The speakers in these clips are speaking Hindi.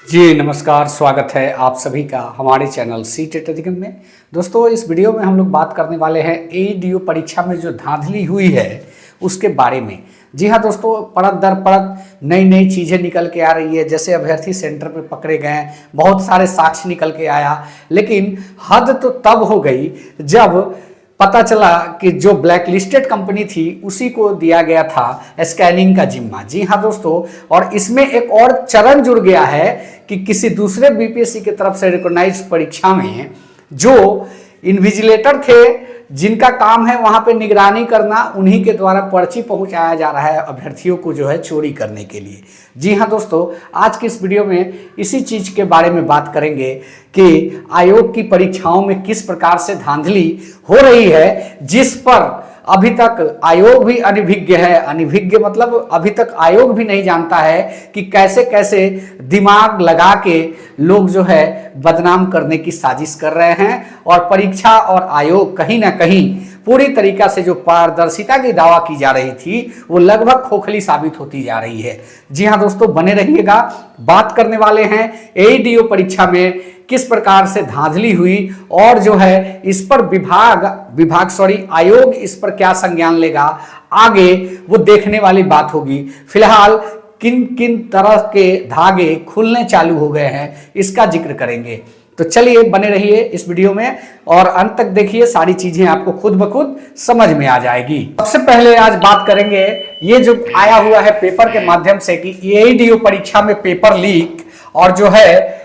जी नमस्कार, स्वागत है आप सभी का हमारे चैनल सीटेट अधिगम में। दोस्तों, इस वीडियो में हम लोग बात करने वाले हैं एईडीओ परीक्षा में जो धांधली हुई है उसके बारे में। जी हाँ दोस्तों, परत दर परत नई नई चीज़ें निकल के आ रही है। जैसे अभ्यर्थी सेंटर पे पकड़े गए, बहुत सारे साक्ष्य निकल के आया, लेकिन हद तो तब हो गई जब पता चला कि जो ब्लैक लिस्टेड कंपनी थी उसी को दिया गया था स्कैनिंग का जिम्मा। जी हाँ दोस्तों, और इसमें एक और चरण जुड़ गया है कि किसी दूसरे बीपीएससी की तरफ से रिकॉग्नाइज्ड परीक्षा में जो इन्विजिलेटर थे, जिनका काम है वहां पे निगरानी करना, उन्हीं के द्वारा पर्ची पहुंचाया जा रहा है अभ्यर्थियों को जो है चोरी करने के लिए। जी हाँ दोस्तों, आज की इस वीडियो में इसी चीज के बारे में बात करेंगे कि आयोग की परीक्षाओं में किस प्रकार से धांधली हो रही है, जिस पर अभी तक आयोग भी अनभिज्ञ है। अनभिज्ञ मतलब अभी तक आयोग भी नहीं जानता है कि कैसे कैसे दिमाग लगा के लोग जो है बदनाम करने की साजिश कर रहे हैं, और परीक्षा और आयोग कहीं ना कहीं पूरी तरीका से जो पारदर्शिता की दावा की जा रही थी वो लगभग खोखली साबित होती जा रही है। जी हाँ दोस्तों, बने रहिएगा। बात करने वाले हैं एईडीओ परीक्षा में किस प्रकार से धांधली हुई और जो है इस पर आयोग इस पर क्या संज्ञान लेगा, आगे वो देखने वाली बात होगी। फिलहाल किन किन तरह के धागे खुलने चालू हो गए हैं इसका जिक्र करेंगे। तो चलिए बने रहिए इस वीडियो में और अंत तक देखिए, सारी चीजें आपको खुद ब खुद समझ में आ जाएगी। सबसे पहले आज बात करेंगे ये जो आया हुआ है पेपर के माध्यम से कि एईडीओ परीक्षा में पेपर लीक, और जो है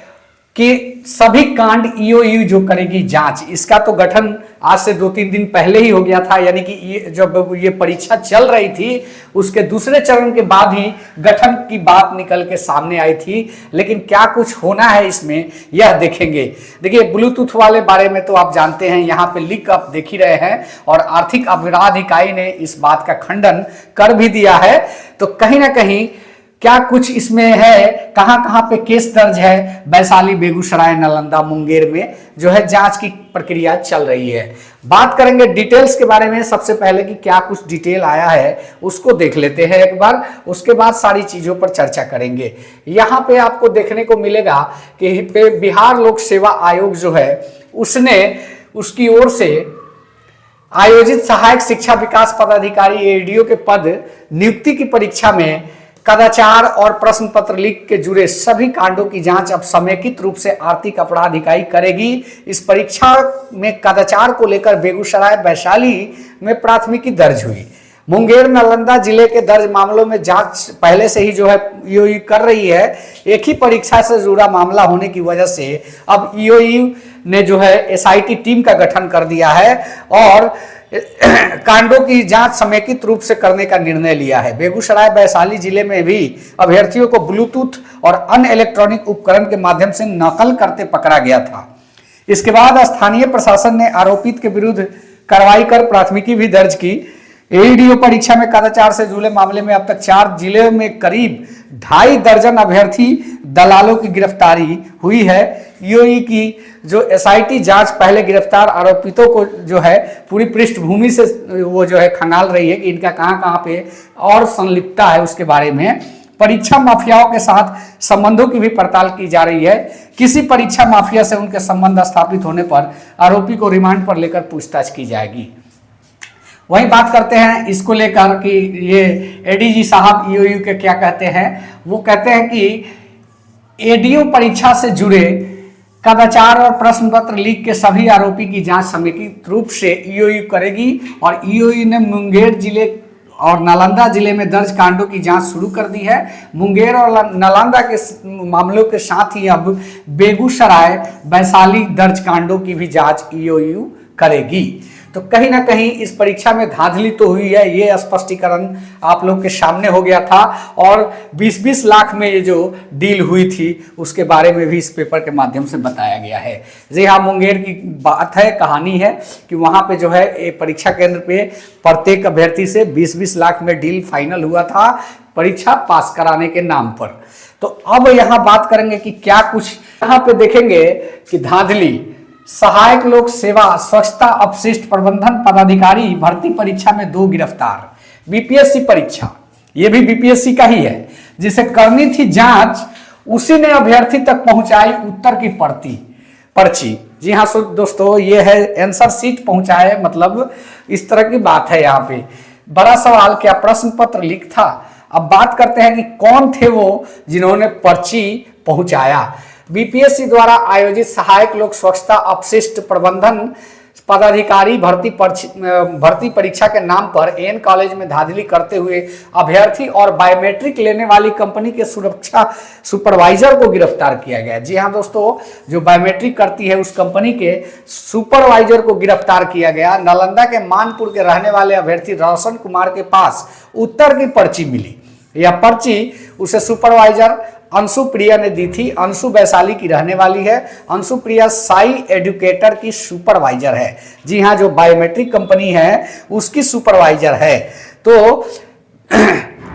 कि सभी कांड ईओयू जो करेगी जांच, इसका तो गठन आज से 2-3 दिन पहले ही हो गया था। यानी कि ये जब ये परीक्षा चल रही थी उसके दूसरे चरण के बाद ही गठन की बात निकल के सामने आई थी। लेकिन क्या कुछ होना है इसमें यह देखेंगे। देखिए, ब्लूटूथ वाले बारे में तो आप जानते हैं, यहाँ पे लीक आप देख ही रहे हैं, और आर्थिक अपराध इकाई ने इस बात का खंडन कर भी दिया है। तो कहीं ना कहीं क्या कुछ इसमें है, कहां कहां पे केस दर्ज है, वैशाली, बेगूसराय, नालंदा, मुंगेर में जो है जांच की प्रक्रिया चल रही है। बात करेंगे डिटेल्स के बारे में। सबसे पहले कि क्या कुछ डिटेल आया है उसको देख लेते हैं एक बार, उसके बाद सारी चीजों पर चर्चा करेंगे। यहाँ पे आपको देखने को मिलेगा कि बिहार लोक सेवा आयोग जो है उसने उसकी ओर से आयोजित सहायक शिक्षा विकास पदाधिकारी एईडीओ के पद नियुक्ति की परीक्षा में कदाचार और प्रश्न पत्र लीक के जुड़े सभी कांडों की जांच अब समेकित रूप से आर्थिक अपराध इकाई करेगी। इस परीक्षा में कदाचार को लेकर बेगूसराय, वैशाली में प्राथमिकी दर्ज हुई। मुंगेर, नालंदा जिले के दर्ज मामलों में जांच पहले से ही जो है ईओयू कर रही है। एक ही परीक्षा से जुड़ा मामला होने की वजह से अब ईओयू ने जो है एसआईटी टीम का गठन कर दिया है और कांडों की जांच समेकित रूप से करने का निर्णय लिया है। बेगूसराय, वैशाली जिले में भी अभ्यर्थियों को ब्लूटूथ और अन्य इलेक्ट्रॉनिक उपकरण के माध्यम से नकल करते पकड़ा गया था। इसके बाद स्थानीय प्रशासन ने आरोपित के विरुद्ध कार्रवाई कर प्राथमिकी भी दर्ज की। एईडीओ परीक्षा में कदाचार से जुड़े मामले में अब तक 4 जिले में करीब 2.5 दर्जन अभ्यर्थी दलालों की गिरफ्तारी हुई है। ईओयू की जो एसआईटी जांच पहले गिरफ्तार आरोपितों को जो है पूरी पृष्ठभूमि से वो जो है खंगाल रही है कि इनका कहां पे और संलिप्तता है उसके बारे में। परीक्षा माफियाओं के साथ संबंधों की भी पड़ताल की जा रही है। किसी परीक्षा माफिया से उनके संबंध स्थापित होने पर आरोपी को रिमांड पर लेकर पूछताछ की जाएगी। वहीं बात करते हैं इसको लेकर कि ये एडीजी साहब ईओयू के क्या कहते हैं। वो कहते हैं कि एडीओ परीक्षा से जुड़े कदाचार और प्रश्न पत्र लीक के सभी आरोपी की जांच समेकित रूप से ईओयू करेगी, और ईओयू ने मुंगेर जिले और नालंदा जिले में दर्ज कांडों की जांच शुरू कर दी है। मुंगेर और नालंदा के मामलों के साथ ही अब बेगूसराय, वैशाली दर्ज कांडों की भी जांच ईओयू करेगी। तो कहीं ना कहीं इस परीक्षा में धांधली तो हुई है, ये स्पष्टीकरण आप लोग के सामने हो गया था, और 20-20 लाख में ये जो डील हुई थी उसके बारे में भी इस पेपर के माध्यम से बताया गया है। जी हाँ, मुंगेर की बात है, कहानी है कि वहाँ पे जो है एक परीक्षा केंद्र पे प्रत्येक अभ्यर्थी से 20-20 लाख में डील फाइनल हुआ था परीक्षा पास कराने के नाम पर। तो अब यहाँ बात करेंगे कि क्या कुछ यहाँ पे देखेंगे कि धांधली। सहायक लोक सेवा स्वच्छता अपशिष्ट प्रबंधन पदाधिकारी भर्ती परीक्षा में 2 गिरफ्तार। बीपीएससी परीक्षा, ये भी बीपीएससी का ही है, जिसे करनी थी जांच उसी ने अभ्यर्थी तक पहुंचाई उत्तर की पर्ची। जी हाँ दोस्तों, ये है आंसर शीट पहुंचाए, मतलब इस तरह की बात है। यहाँ पे बड़ा सवाल, क्या प्रश्न पत्र लीक था? अब बात करते हैं कि कौन थे वो जिन्होंने पर्ची पहुंचाया। बीपीएससी द्वारा आयोजित सहायक लोक स्वच्छता अपशिष्ट प्रबंधन पदाधिकारी भर्ती परीक्षा के नाम पर एन कॉलेज में धांधली करते हुए अभ्यर्थी और बायोमेट्रिक लेने वाली कंपनी के सुरक्षा सुपरवाइजर को गिरफ्तार किया गया। जी हाँ दोस्तों, जो बायोमेट्रिक करती है उस कंपनी के सुपरवाइजर को गिरफ्तार किया गया। नालंदा के मानपुर के रहने वाले अभ्यर्थी रोशन कुमार के पास उत्तर की पर्ची मिली। यह पर्ची उसे सुपरवाइजर अंशु प्रिया ने दी थी। अंशु वैशाली की रहने वाली है। अंशु प्रिया साई एडुकेटर की सुपरवाइजर है। जी हाँ, जो बायोमेट्रिक कंपनी है उसकी सुपरवाइजर है। तो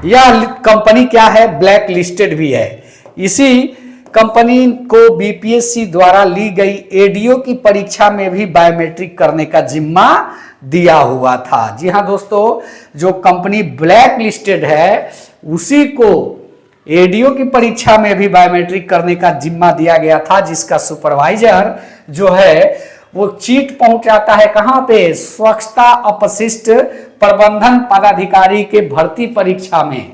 यह कंपनी क्या है? ब्लैक लिस्टेड भी है। इसी कंपनी को बीपीएससी द्वारा ली गई एडीओ की परीक्षा में भी बायोमेट्रिक करने का जिम्मा दिया हुआ था। जी हाँ दोस्तों, जो कंपनी ब्लैक लिस्टेड है उसी को एडीओ की परीक्षा में भी बायोमेट्रिक करने का जिम्मा दिया गया था, जिसका सुपरवाइजर जो है वो चीट पहुंचाता है कहां पे? स्वच्छता अपशिष्ट प्रबंधन पदाधिकारी के भर्ती परीक्षा में।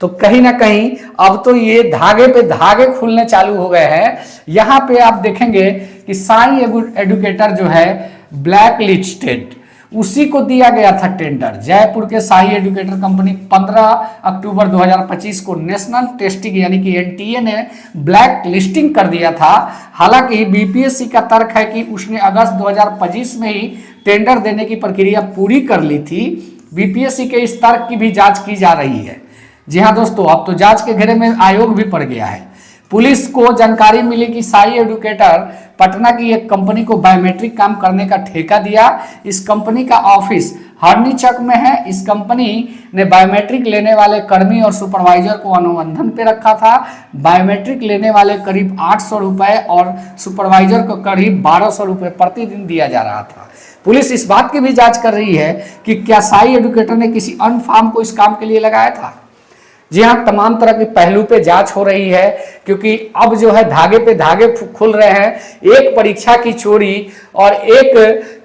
तो कहीं ना कहीं अब तो ये धागे पे धागे खुलने चालू हो गए हैं। यहां पे आप देखेंगे कि साई एडुकेटर जो है ब्लैक लिस्टेड, उसी को दिया गया था टेंडर। जयपुर के साई एडुकेटर कंपनी 15 अक्टूबर 2025 को नेशनल टेस्टिंग यानी कि एनटीए ने ब्लैक लिस्टिंग कर दिया था। हालांकि बीपीएससी का तर्क है कि उसने अगस्त 2025 में ही टेंडर देने की प्रक्रिया पूरी कर ली थी। बीपीएससी के इस तर्क की भी जांच की जा रही है। जी हाँ दोस्तों, अब तो जांच के घेरे में आयोग भी पड़ गया है। पुलिस को जानकारी मिली कि साई एडुकेटर पटना की एक कंपनी को बायोमेट्रिक काम करने का ठेका दिया। इस कंपनी का ऑफिस हरनी चौक में है। इस कंपनी ने बायोमेट्रिक लेने वाले कर्मी और सुपरवाइजर को अनुबंधन पे रखा था। बायोमेट्रिक लेने वाले करीब 800 रुपए और सुपरवाइजर को करीब 1200 रुपए प्रतिदिन दिया जा रहा था। पुलिस इस बात की भी जांच कर रही है कि क्या साई एडुकेटर ने किसी अन्य फर्म को इस काम के लिए लगाया था। जी हाँ, तमाम तरह के पहलू पे जांच हो रही है, क्योंकि अब जो है धागे पे धागे खुल रहे हैं। एक परीक्षा की चोरी और एक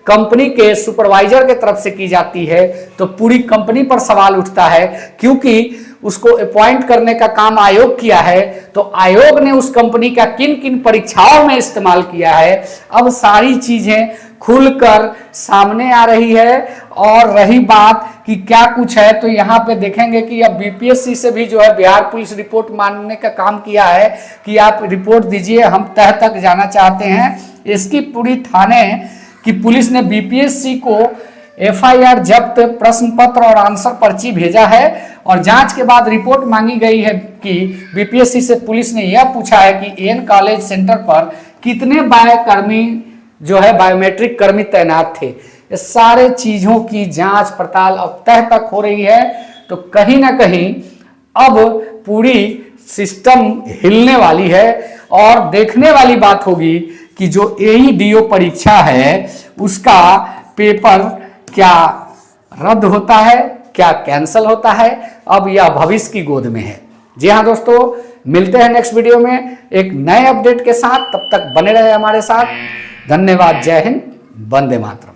कंपनी के सुपरवाइजर के तरफ से की जाती है तो पूरी कंपनी पर सवाल उठता है, क्योंकि उसको अपॉइंट करने का काम आयोग किया है तो आयोग ने उस कंपनी का किन किन परीक्षाओं में इस्तेमाल किया है। अब सारी चीजें खुलकर सामने आ रही है। और रही बात कि क्या कुछ है, तो यहाँ पे देखेंगे कि अब बीपीएससी से भी जो है बिहार पुलिस रिपोर्ट मांगने का काम किया है कि आप रिपोर्ट दीजिए, हम तह तक जाना चाहते हैं। इसकी पूरी थाने की पुलिस ने बीपीएससी को एफआईआर जब्त, प्रश्न पत्र और आंसर पर्ची भेजा है। और जांच के बाद रिपोर्ट मांगी गई है कि बीपीएससी से पुलिस ने यह पूछा है कि एन कॉलेज सेंटर पर कितने कर्मी जो है बायोमेट्रिक कर्मी तैनात थे। ये सारे चीजों की जांच पड़ताल अब तह तक हो रही है। तो कहीं ना कहीं अब पूरी सिस्टम हिलने वाली है और देखने वाली बात होगी कि जो एईडीओ परीक्षा है उसका पेपर क्या रद्द होता है, क्या कैंसिल होता है, अब यह भविष्य की गोद में है। जी हाँ दोस्तों, मिलते हैं नेक्स्ट वीडियो में एक नए अपडेट के साथ। तब तक बने रहे हमारे साथ। धन्यवाद। जय हिंद, वंदे मातरम।